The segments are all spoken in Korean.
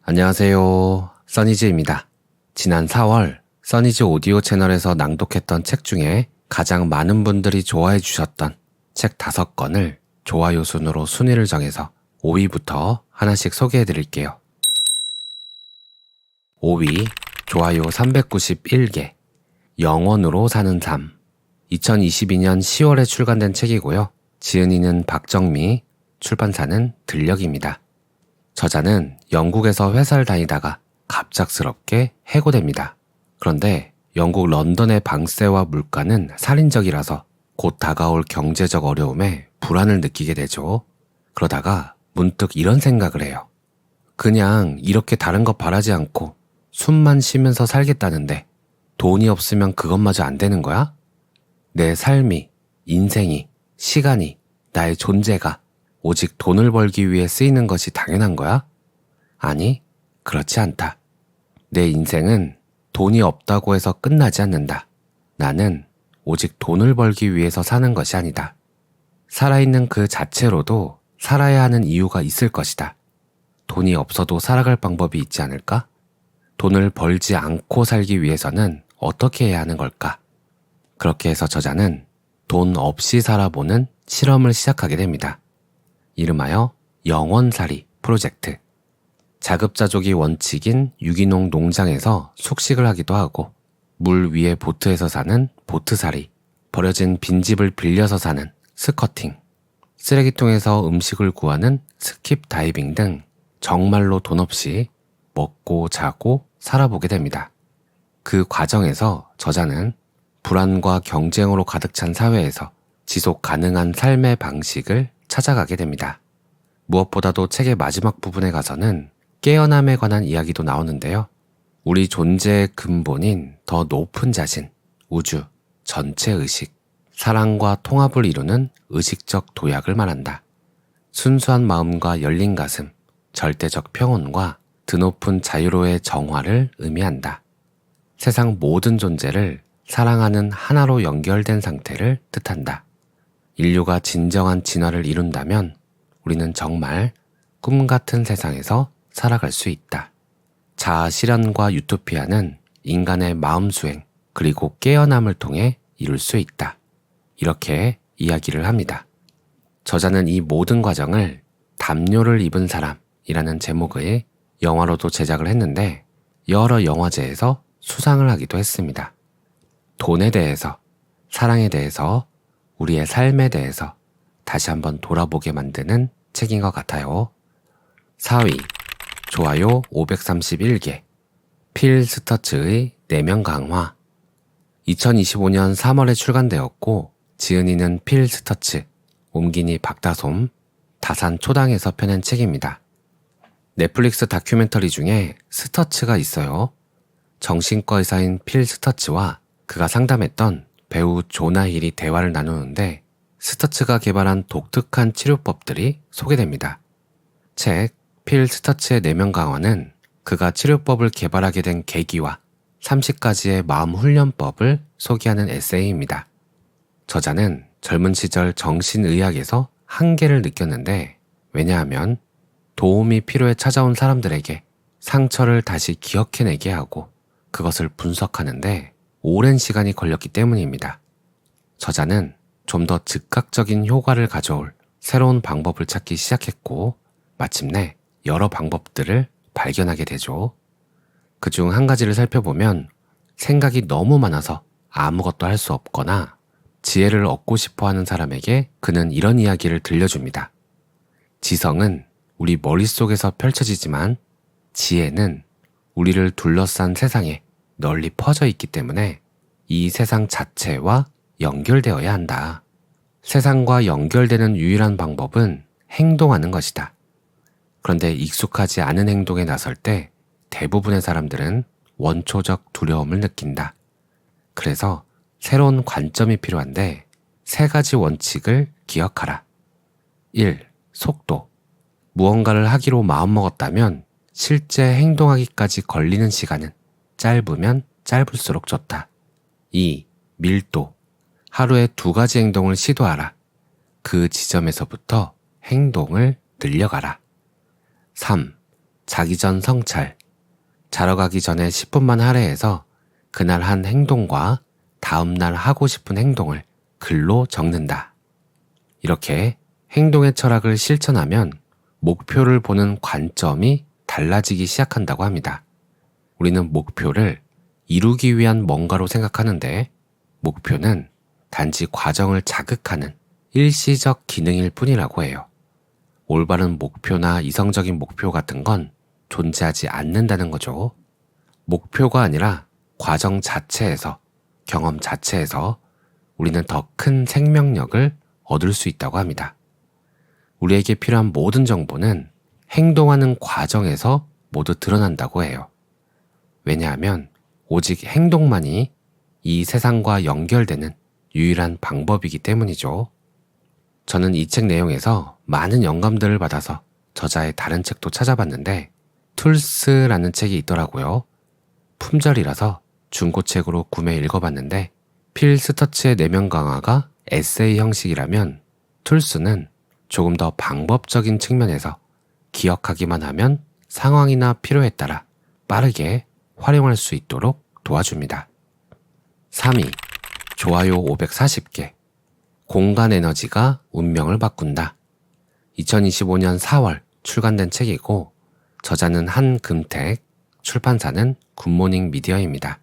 안녕하세요. 써니즈입니다. 지난 4월 써니즈 오디오 채널에서 낭독했던 책 중에 가장 많은 분들이 좋아해 주셨던 책 5권을 좋아요 순으로 순위를 정해서 5위부터 하나씩 소개해 드릴게요. 5위, 좋아요 391개, 영원으로 사는 삶. 2022년 10월에 출간된 책이고요. 지은이는 박정미, 출판사는 들녘입니다. 저자는 영국에서 회사를 다니다가 갑작스럽게 해고됩니다. 그런데 영국 런던의 방세와 물가는 살인적이라서 곧 다가올 경제적 어려움에 불안을 느끼게 되죠. 그러다가 문득 이런 생각을 해요. 그냥 이렇게 다른 거 바라지 않고 숨만 쉬면서 살겠다는데 돈이 없으면 그것마저 안 되는 거야? 내 삶이, 인생이, 시간이, 나의 존재가 오직 돈을 벌기 위해 쓰이는 것이 당연한 거야? 아니, 그렇지 않다. 내 인생은 돈이 없다고 해서 끝나지 않는다. 나는 오직 돈을 벌기 위해서 사는 것이 아니다. 살아있는 그 자체로도 살아야 하는 이유가 있을 것이다. 돈이 없어도 살아갈 방법이 있지 않을까? 돈을 벌지 않고 살기 위해서는 어떻게 해야 하는 걸까? 그렇게 해서 저자는 돈 없이 살아보는 실험을 시작하게 됩니다. 이름하여 영원살이 프로젝트. 자급자족이 원칙인 유기농 농장에서 숙식을 하기도 하고 물 위에 보트에서 사는 보트살이, 버려진 빈집을 빌려서 사는 스커팅, 쓰레기통에서 음식을 구하는 스킵 다이빙 등 정말로 돈 없이 먹고 자고 살아보게 됩니다. 그 과정에서 저자는 불안과 경쟁으로 가득 찬 사회에서 지속 가능한 삶의 방식을 찾아가게 됩니다. 무엇보다도 책의 마지막 부분에 가서는 깨어남에 관한 이야기도 나오는데요. 우리 존재의 근본인 더 높은 자신, 우주, 전체 의식, 사랑과 통합을 이루는 의식적 도약을 말한다. 순수한 마음과 열린 가슴, 절대적 평온과 드높은 자유로의 정화를 의미한다. 세상 모든 존재를 사랑하는 하나로 연결된 상태를 뜻한다. 인류가 진정한 진화를 이룬다면 우리는 정말 꿈 같은 세상에서 살아갈 수 있다. 자아 실현과 유토피아는 인간의 마음 수행 그리고 깨어남을 통해 이룰 수 있다. 이렇게 이야기를 합니다. 저자는 이 모든 과정을 담요를 입은 사람이라는 제목의 영화로도 제작을 했는데 여러 영화제에서 수상을 하기도 했습니다. 돈에 대해서, 사랑에 대해서, 우리의 삶에 대해서 다시 한번 돌아보게 만드는 책인 것 같아요. 4위, 좋아요 531개, 필 스터츠의 내면 강화. 2025년 3월에 출간되었고 지은이는 필 스터츠, 옴기니 박다솜, 다산 초당에서 펴낸 책입니다. 넷플릭스 다큐멘터리 중에 스터츠가 있어요. 정신과 의사인 필 스터츠와 그가 상담했던 배우 조나 힐이 대화를 나누는데 스터츠가 개발한 독특한 치료법들이 소개됩니다. 책 필 스터츠의 내면 강화는 그가 치료법을 개발하게 된 계기와 30가지의 마음 훈련법을 소개하는 에세이입니다. 저자는 젊은 시절 정신의학에서 한계를 느꼈는데 왜냐하면 도움이 필요해 찾아온 사람들에게 상처를 다시 기억해내게 하고 그것을 분석하는데 오랜 시간이 걸렸기 때문입니다. 저자는 좀 더 즉각적인 효과를 가져올 새로운 방법을 찾기 시작했고 마침내 여러 방법들을 발견하게 되죠. 그중 한 가지를 살펴보면 생각이 너무 많아서 아무것도 할 수 없거나 지혜를 얻고 싶어 하는 사람에게 그는 이런 이야기를 들려줍니다. 지성은 우리 머릿속에서 펼쳐지지만 지혜는 우리를 둘러싼 세상에 널리 퍼져 있기 때문에 이 세상 자체와 연결되어야 한다. 세상과 연결되는 유일한 방법은 행동하는 것이다. 그런데 익숙하지 않은 행동에 나설 때 대부분의 사람들은 원초적 두려움을 느낀다. 그래서 새로운 관점이 필요한데 3가지 원칙을 기억하라. 1. 속도. 무언가를 하기로 마음먹었다면 실제 행동하기까지 걸리는 시간은 짧으면 짧을수록 좋다. 2. 밀도. 하루에 2가지 행동을 시도하라. 그 지점에서부터 행동을 늘려가라. 3. 자기 전 성찰, 자러 가기 전에 10분만 할애해서 그날 한 행동과 다음날 하고 싶은 행동을 글로 적는다. 이렇게 행동의 철학을 실천하면 목표를 보는 관점이 달라지기 시작한다고 합니다. 우리는 목표를 이루기 위한 뭔가로 생각하는데 목표는 단지 과정을 자극하는 일시적 기능일 뿐이라고 해요. 올바른 목표나 이성적인 목표 같은 건 존재하지 않는다는 거죠. 목표가 아니라 과정 자체에서, 경험 자체에서 우리는 더 큰 생명력을 얻을 수 있다고 합니다. 우리에게 필요한 모든 정보는 행동하는 과정에서 모두 드러난다고 해요. 왜냐하면 오직 행동만이 이 세상과 연결되는 유일한 방법이기 때문이죠. 저는 이 책 내용에서 많은 영감들을 받아서 저자의 다른 책도 찾아봤는데 툴스라는 책이 있더라고요. 품절이라서 중고책으로 구매 읽어봤는데 필 스터츠의 내면 강화가 에세이 형식이라면 툴스는 조금 더 방법적인 측면에서 기억하기만 하면 상황이나 필요에 따라 빠르게 활용할 수 있도록 도와줍니다. 3위, 좋아요 540개. 공간 에너지가 운명을 바꾼다. 2025년 4월 출간된 책이고 저자는 한금택, 출판사는 굿모닝 미디어입니다.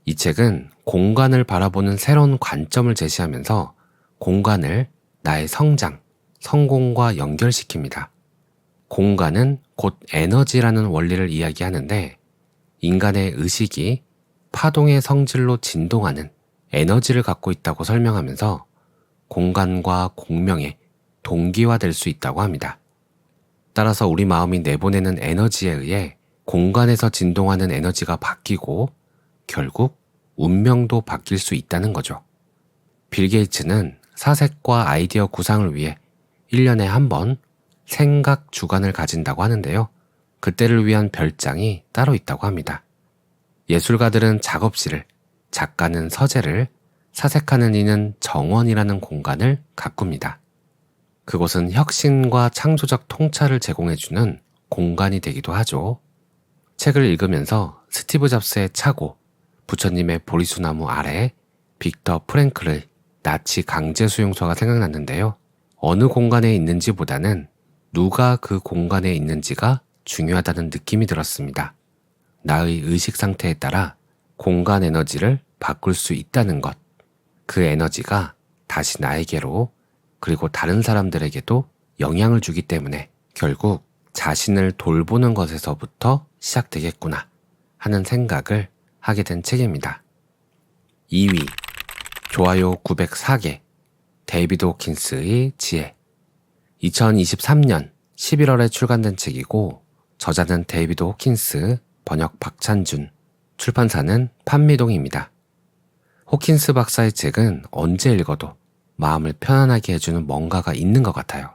이 책은 공간을 바라보는 새로운 관점을 제시하면서 공간을 나의 성장, 성공과 연결시킵니다. 공간은 곧 에너지라는 원리를 이야기하는데 인간의 의식이 파동의 성질로 진동하는 에너지를 갖고 있다고 설명하면서 공간과 공명의 동기화될 수 있다고 합니다. 따라서 우리 마음이 내보내는 에너지에 의해 공간에서 진동하는 에너지가 바뀌고 결국 운명도 바뀔 수 있다는 거죠. 빌 게이츠는 사색과 아이디어 구상을 위해 1년에 한 번 생각 주간을 가진다고 하는데요. 그때를 위한 별장이 따로 있다고 합니다. 예술가들은 작업실을, 작가는 서재를, 사색하는 이는 정원이라는 공간을 가꿉니다. 그곳은 혁신과 창조적 통찰을 제공해주는 공간이 되기도 하죠. 책을 읽으면서 스티브 잡스의 차고, 부처님의 보리수나무 아래, 빅터 프랭클의 나치 강제 수용소가 생각났는데요. 어느 공간에 있는지보다는 누가 그 공간에 있는지가 중요하다는 느낌이 들었습니다. 나의 의식 상태에 따라 공간 에너지를 바꿀 수 있다는 것. 그 에너지가 다시 나에게로 그리고 다른 사람들에게도 영향을 주기 때문에 결국 자신을 돌보는 것에서부터 시작되겠구나 하는 생각을 하게 된 책입니다. 2위, 좋아요 904개. 데이비드 호킨스의 지혜. 2023년 11월에 출간된 책이고 저자는 데이비드 호킨스, 번역 박찬준, 출판사는 판미동입니다. 호킨스 박사의 책은 언제 읽어도 마음을 편안하게 해주는 뭔가가 있는 것 같아요.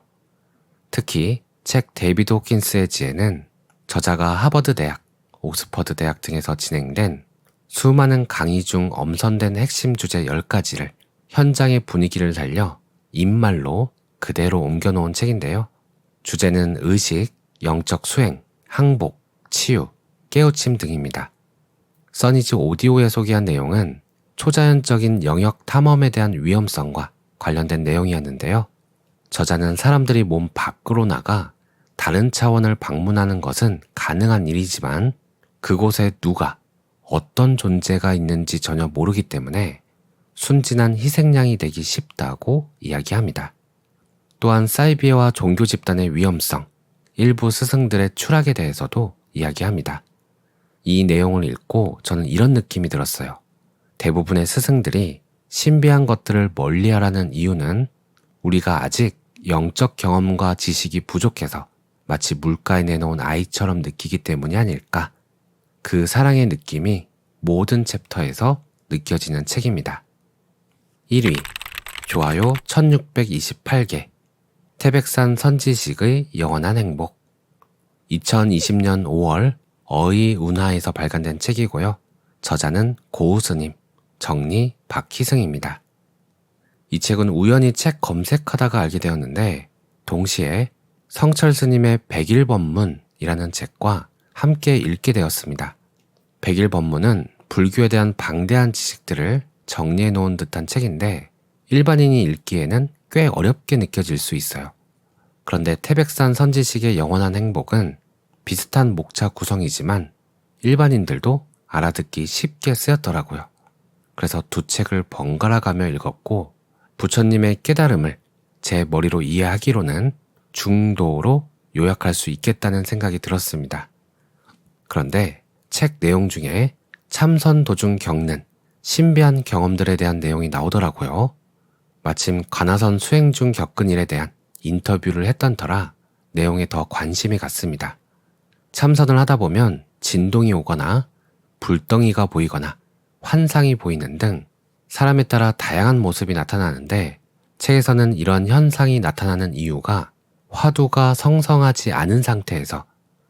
특히 책 데이비드 호킨스의 지혜는 저자가 하버드 대학, 옥스퍼드 대학 등에서 진행된 수많은 강의 중 엄선된 핵심 주제 10가지를 현장의 분위기를 살려 입말로 그대로 옮겨놓은 책인데요. 주제는 의식, 영적 수행, 항복, 치유, 깨우침 등입니다. 써니지 오디오에 소개한 내용은 초자연적인 영역 탐험에 대한 위험성과 관련된 내용이었는데요. 저자는 사람들이 몸 밖으로 나가 다른 차원을 방문하는 것은 가능한 일이지만 그곳에 누가, 어떤 존재가 있는지 전혀 모르기 때문에 순진한 희생양이 되기 쉽다고 이야기합니다. 또한 사이비어와 종교 집단의 위험성, 일부 스승들의 추락에 대해서도 이야기합니다. 이 내용을 읽고 저는 이런 느낌이 들었어요. 대부분의 스승들이 신비한 것들을 멀리하라는 이유는 우리가 아직 영적 경험과 지식이 부족해서 마치 물가에 내놓은 아이처럼 느끼기 때문이 아닐까. 그 사랑의 느낌이 모든 챕터에서 느껴지는 책입니다. 1위, 좋아요 1628개. 태백산 선지식의 영원한 행복. 2020년 5월 어의운하에서 발간된 책이고요. 저자는 고우스님, 정리 박희승입니다. 이 책은 우연히 책 검색하다가 알게 되었는데 동시에 성철 스님의 100일 법문 법문이라는 책과 함께 읽게 되었습니다. 백일법문은 불교에 대한 방대한 지식들을 정리해 놓은 듯한 책인데 일반인이 읽기에는 꽤 어렵게 느껴질 수 있어요. 그런데 태백산 선지식의 영원한 행복은 비슷한 목차 구성이지만 일반인들도 알아듣기 쉽게 쓰였더라고요. 그래서 두 책을 번갈아 가며 읽었고 부처님의 깨달음을 제 머리로 이해하기로는 중도로 요약할 수 있겠다는 생각이 들었습니다. 그런데 책 내용 중에 참선 도중 겪는 신비한 경험들에 대한 내용이 나오더라고요. 마침 관화선 수행 중 겪은 일에 대한 인터뷰를 했던 터라 내용에 더 관심이 갔습니다. 참선을 하다 보면 진동이 오거나 불덩이가 보이거나 환상이 보이는 등 사람에 따라 다양한 모습이 나타나는데 책에서는 이런 현상이 나타나는 이유가 화두가 성성하지 않은 상태에서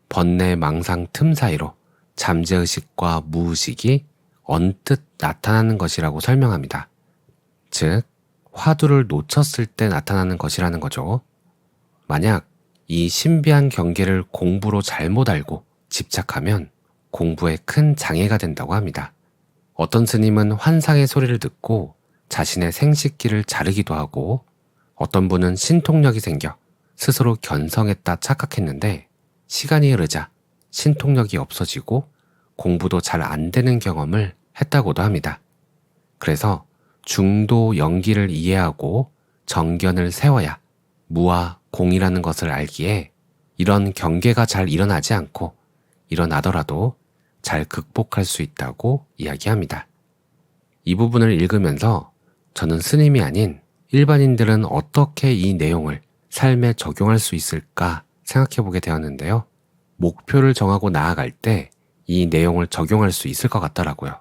번뇌 망상 틈 사이로 잠재의식과 무의식이 언뜻 나타나는 것이라고 설명합니다. 즉, 화두를 놓쳤을 때 나타나는 것이라는 거죠. 만약 이 신비한 경계를 공부로 잘못 알고 집착하면 공부에 큰 장애가 된다고 합니다. 어떤 스님은 환상의 소리를 듣고 자신의 생식기를 자르기도 하고 어떤 분은 신통력이 생겨 스스로 견성했다 착각했는데 시간이 흐르자 신통력이 없어지고 공부도 잘 안 되는 경험을 했다고도 합니다. 그래서 중도 영기를 이해하고 정견을 세워야 무와 공이라는 것을 알기에 이런 경계가 잘 일어나지 않고 일어나더라도 잘 극복할 수 있다고 이야기합니다. 이 부분을 읽으면서 저는 스님이 아닌 일반인들은 어떻게 이 내용을 삶에 적용할 수 있을까 생각해 보게 되었는데요. 목표를 정하고 나아갈 때 이 내용을 적용할 수 있을 것 같더라고요.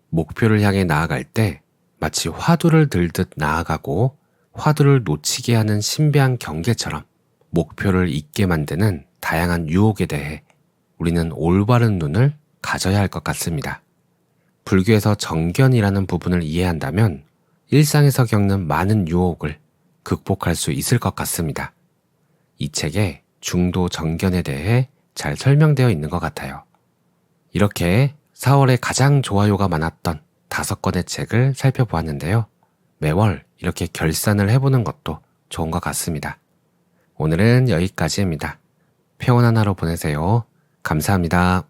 목표를 향해 나아갈 때 마치 화두를 들듯 나아가고 화두를 놓치게 하는 신비한 경계처럼 목표를 잊게 만드는 다양한 유혹에 대해 우리는 올바른 눈을 가져야 할 것 같습니다. 불교에서 정견이라는 부분을 이해한다면 일상에서 겪는 많은 유혹을 극복할 수 있을 것 같습니다. 이 책에 중도 정견에 대해 잘 설명되어 있는 것 같아요. 이렇게 4월에 가장 좋아요가 많았던 5권의 책을 살펴보았는데요. 매월 이렇게 결산을 해보는 것도 좋은 것 같습니다. 오늘은 여기까지입니다. 평온한 하루 보내세요. 감사합니다.